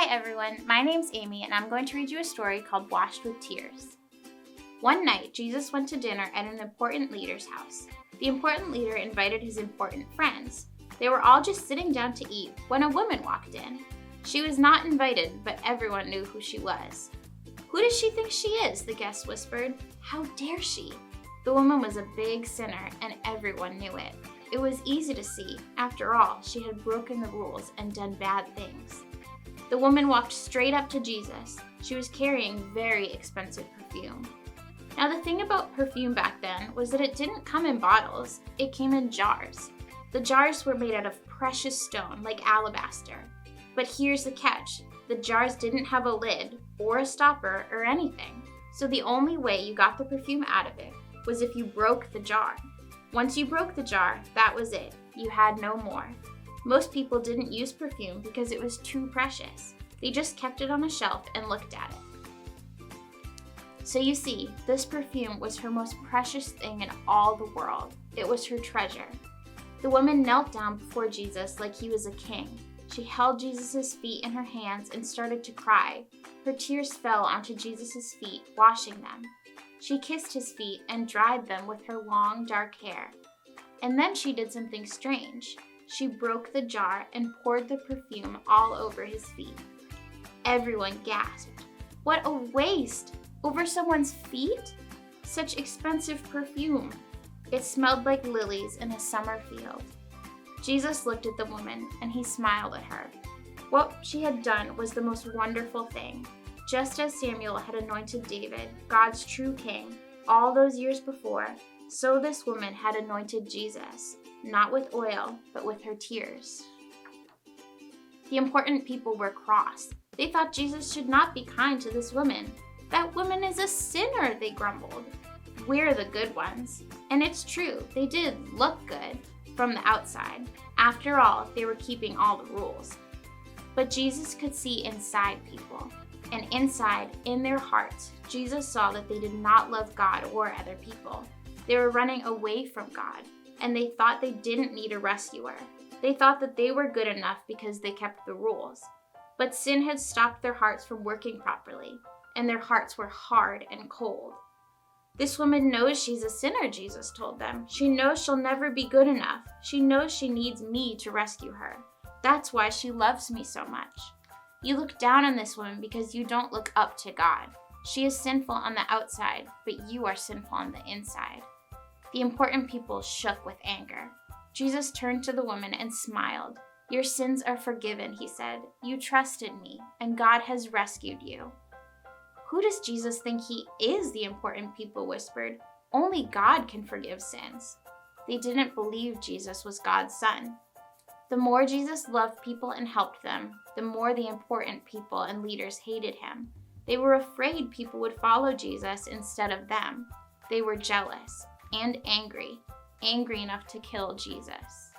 Hi everyone, my name's Amy and I'm going to read you a story called Washed with Tears. One night, Jesus went to dinner at an important leader's house. The important leader invited his important friends. They were all just sitting down to eat when a woman walked in. She was not invited, but everyone knew who she was. "Who does she think she is?" the guests whispered. "How dare she?" The woman was a big sinner and everyone knew it. It was easy to see. After all, she had broken the rules and done bad things. The woman walked straight up to Jesus. She was carrying very expensive perfume. Now, the thing about perfume back then was that it didn't come in bottles, it came in jars. The jars were made out of precious stone, like alabaster. But here's the catch: the jars didn't have a lid, or a stopper, or anything. So the only way you got the perfume out of it was if you broke the jar. Once you broke the jar, that was it. You had no more. Most people didn't use perfume because it was too precious. They just kept it on a shelf and looked at it. So you see, this perfume was her most precious thing in all the world. It was her treasure. The woman knelt down before Jesus like he was a king. She held Jesus' feet in her hands and started to cry. Her tears fell onto Jesus' feet, washing them. She kissed his feet and dried them with her long, dark hair. And then she did something strange. She broke the jar and poured the perfume all over his feet. Everyone gasped. What a waste! Over someone's feet? Such expensive perfume. It smelled like lilies in a summer field. Jesus looked at the woman and he smiled at her. What she had done was the most wonderful thing. Just as Samuel had anointed David, God's true king, all those years before, so this woman had anointed Jesus, not with oil, but with her tears. The important people were cross. They thought Jesus should not be kind to this woman. "That woman is a sinner," they grumbled. "We're the good ones." And it's true, they did look good from the outside. After all, they were keeping all the rules. But Jesus could see inside people. And inside, in their hearts, Jesus saw that they did not love God or other people. They were running away from God, and they thought they didn't need a rescuer. They thought that they were good enough because they kept the rules. But sin had stopped their hearts from working properly, and their hearts were hard and cold. "This woman knows she's a sinner," Jesus told them. "She knows she'll never be good enough. She knows she needs me to rescue her. That's why she loves me so much. You look down on this woman because you don't look up to God. She is sinful on the outside, but you are sinful on the inside." The important people shook with anger. Jesus turned to the woman and smiled. "Your sins are forgiven," he said. "You trusted me, and God has rescued you." "Who does Jesus think he is?" the important people whispered. "Only God can forgive sins." They didn't believe Jesus was God's son. The more Jesus loved people and helped them, the more the important people and leaders hated him. They were afraid people would follow Jesus instead of them. They were jealous and angry enough to kill Jesus.